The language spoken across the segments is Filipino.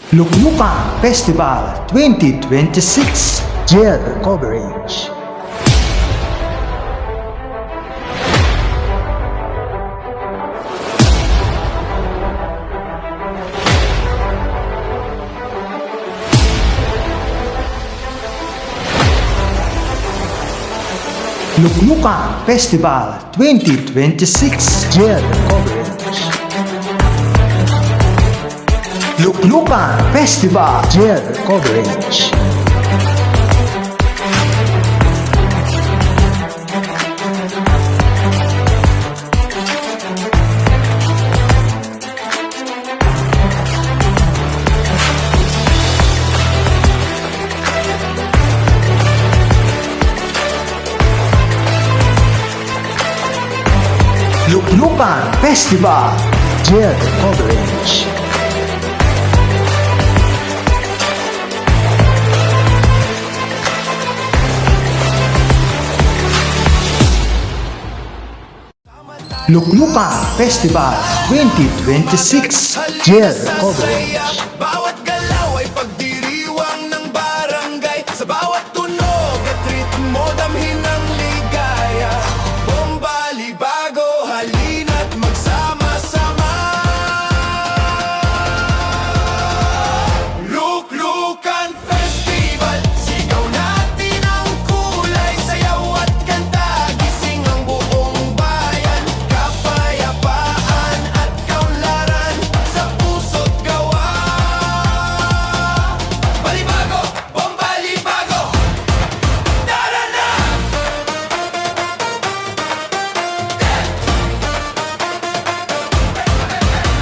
Luklukan Festival 2026 Jail Coverage. Luklukan Festival 2026 Jail Coverage. Luklukan Festival Jail Coverage. Luklukan Festival Jail Coverage. Luklukan Festival 2026 Jail Coverage. Bawat galaw ay pagdiriwang ng barangay. Sa bawat tunog at ritmo damhin ng ligaya. Bomba, libago, halina't magsama-sama. Luklukan Festival, sigaw natin ang kulay, sayaw at kanta, gising ang buong bayan. Kapayapaan at kaunlaran sa puso't gawa. Balibago, bomba, libago, tara na!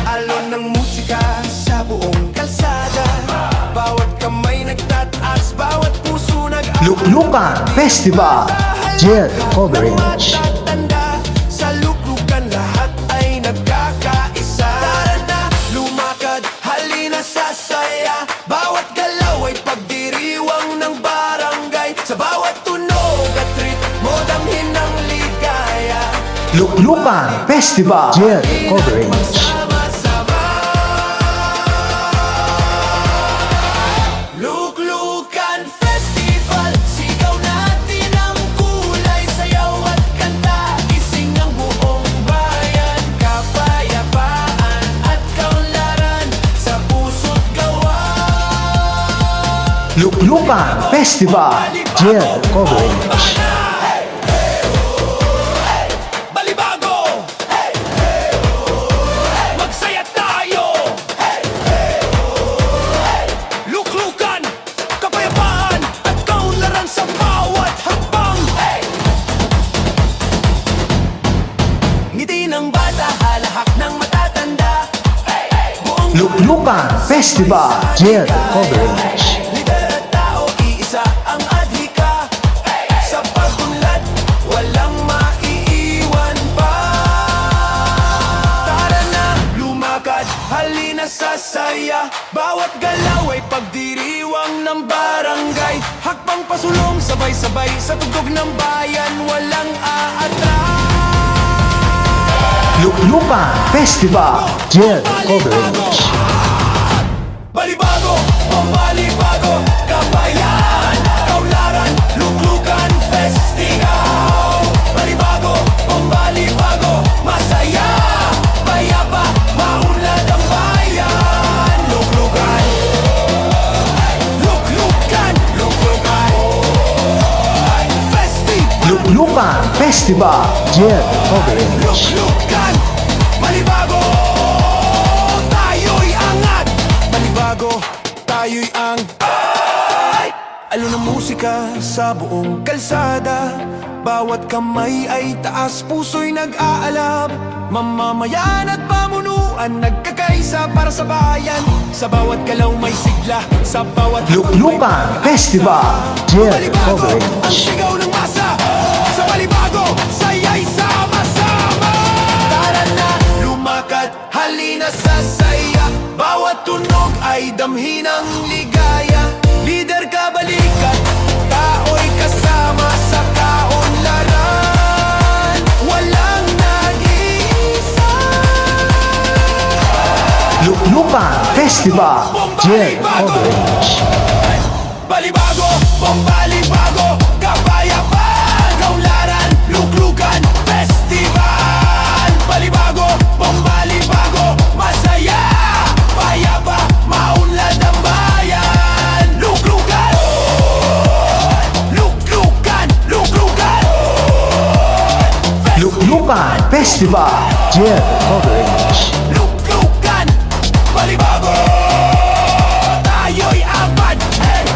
Alon ng musika sa buong kalsada. Bawat kamay nagtataas, bawat puso Luklukan Festival Jail Coverage. Tanda, sa luklukan lahat ay nagkakaisa. Tara na, lumakad, halina sasaya. Bawat galaw ay pagdiriwang ng barangay. Sa bawat tunog at ritmo damhin ng ligaya. Luklukan Festival Jail Coverage. Sama-sama. Luklukan Festival, sigaw natin ang kulay, sayaw at kanta, gising ang buong bayan. Kapayapaan at kaunlaran sa puso't gawa. Luklukan Festival Jail Coverage. Balibago, magsaya tayo. Luklukan, kapayapaan at kaunlaran sa bawat hakbang. Ngiti ng bata, halahak ng matatanda. Buong Luklukan Festival Jail Coverage. lider at tao, iisa ang adhika. Sa pagtunlad, walang maiiwan pa. Tara na, lumakad, halina sasaya. Bawat galaw ay pagdiriwang ng barangay. Hakbang pasulong, sabay-sabay sa tugtog ng bayan. Walang aatras. Luklukan Festival Jail Coverage. Balibago, balibago, kabayan, kaunlaran, luklukan, festival. Balibago, balibago, masaya, payapa, maunlad ang bayan. Luklukan, luklukan, luklukan, festival. Luklukan Festival Jail Coverage. Luklukan, balibago, tayo'y angat. Balibago, tayo'y ang alon ng musika sa buong kalsada. Bawat kamay ay taas, puso'y nag-aalab. Mamamayan at pamunuan nagkakaisa para sa bayan. Sa bawat galaw may sigla, sa bawat Luklukan Festival Jail Balibago, ang Coverage. sigaw ng masa. Sa balibago, saya'y sama-sama. Tara na, lumakad, halina sasaya. Bawat tunog ay damhin ng ligaya. Lider ka balikat, tao'y kasama sa kaunlaran. Walang nag-iisa. Luklukan Festival Festival Jet Orange. Balibago, bombalibago, kapayapaan, kaunlaran, luklukan, festival. Balibago, bombalibago, masaya, payapa, maunlad ang bayan. Luklukan, luklukan, luklukan. Luklukan Festival Jet Orange. Luklukan, balibago, tayo'y abad. Hey!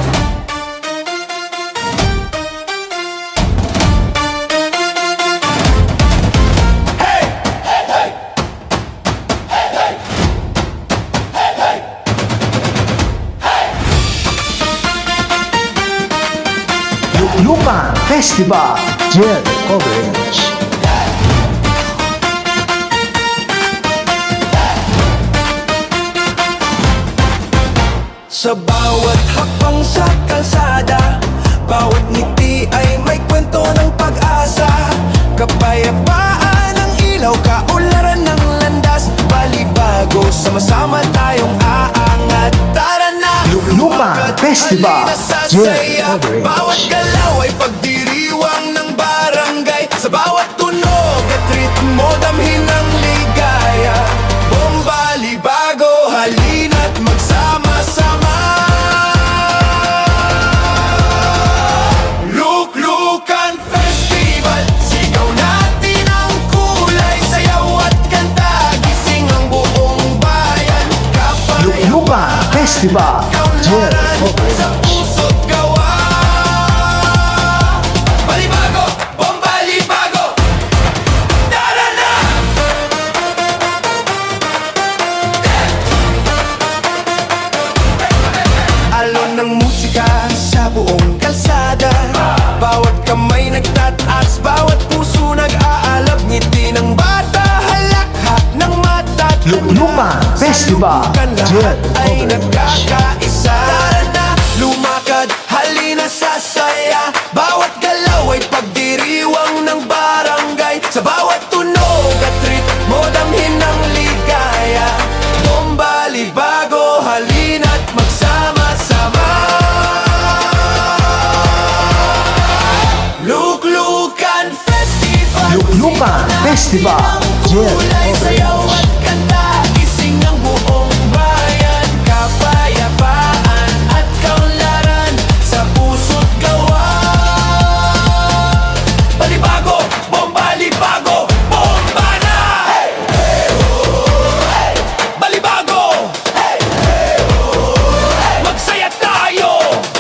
Hey! Hey! Hey! Hey! Hey! Hey! Hey! Luklukan Festival Jet Orange. Sa bawat hakbang sa kalsada, bawat ngiti ay may kwento ng pag-asa. Kapayapaan ng ilaw, kaunlaran ng landas. Balibago, sama-sama tayong aangat. Tara na! Luklukan Festival Jet Orange. Bawat galaw ay pagdiriwang ng barangay. Sa bawat tunog at ritmo, damhin ng ligaya. Bombalibago, halina't magsama-sama. Luklukan Festival, sigaw natin ang kulay, sayaw at kanta, gising ang buong bayan. Luklukan Festival Jet Sa Orange. puso't gawa. Balibago, bombalibago, tara na! Alon ng musika sa buong kalsada. Bawat kamay nagtataas, bawat puso nag-aalab. Ngiti ng bata, halakhak ng mata. Luklukan Festival Lahat Jet ay Orange. nagkakaisa. Tara na, lumakad, halina sa saya. Bawat galaw ay pagdiriwang ng barangay. Sa bawat tunog at ritmo, damhin ng ligaya. Bombalibago, halina't magsama-sama. Luklukan Festival, Luklukan Festival Jet kulay, sayaw Orange. at kanta, gising ang buong bayan. Kapayapaan at kaunlaran, sa puso't gawa. Balibago, bombalibago, bomba na! Hey! Hey! Oh! Hey! Balibago! Hey! Hey! Oh! Hey! Magsaya tayo!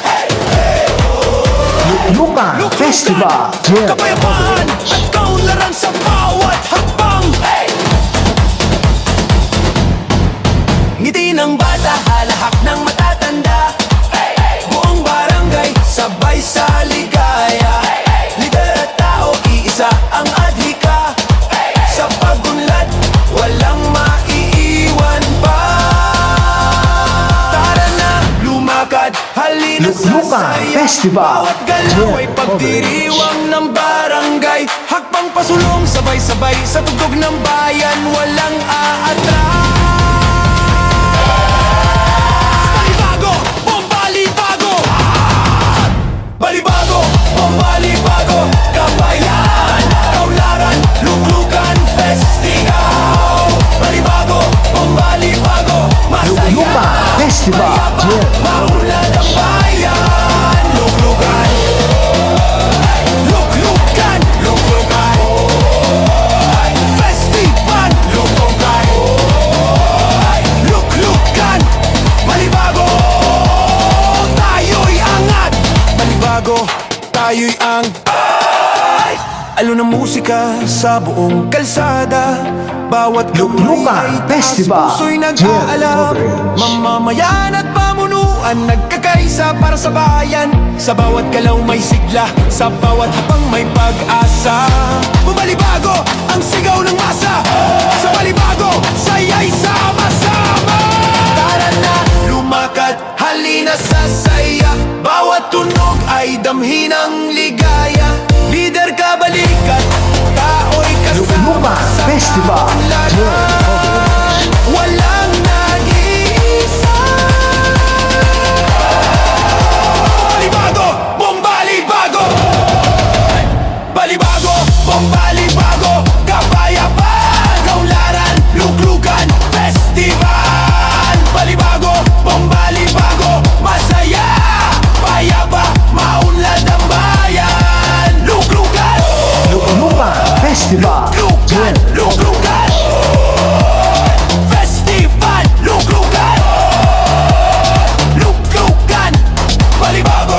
Hey! Hey! Luklukan Festival Jet Kapayapaan Orange. at kaunlaran sa bawat hakbang. Hey! Ngiti ng bata, halahak ng matatanda. Hey! Hey! Buong barangay, sabay sa ligaya. Hey! Hey! Lider at tao, iisa ang adhika. Hey! Hey! Sa pagunlad, walang maiiwan pa. Tara na, lumakad, halina sa Luklukan saya. Festival Bawat galaw ay Jet pagdiriwang ng barangay. Hakbang pasulong, sabay-sabay sa tugtog ng bayan. Walang aatras. Balibago, bombalibago. Balibago, bombalibago. Kabayan, kaunlaran, luklukan, festival. Balibago, bombalibago. Masaya, Luklukan Festival Jet maunlad ang bayan. Luklukan, luklukan, luklukan. Festival, luklukan. Luklukan, balibago, tayo'y angat. Balibago, tayo'y ang alon ng musika sa buong kalsada. Bawat Luklukan kamay ay taas, Festival puso'y Jet nag-aalab. Orange. Mamamayan at pamunuan nagkakaisa para sa bayan. Sa bawat galaw may sigla, sa bawat hapang may pag-asa. Bumalibago ang sigaw ng masa. Sa balibago, saya'y sama-sama. Tara na, lumakad, halina sa saya. Bawat tunog ay damhin ng ligaya. Lider ka, balikat, tao'y kasama Luklukan sa Festival kaunlaran. Jet Orange. Walang nag-iisa. Festival Jel. Luglugan Festival Luglugan Luglugan Palibago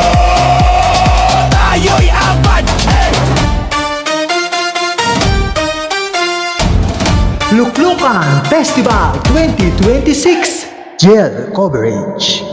Tayo'y apat Luklukan Festival 2026 Jel coverage.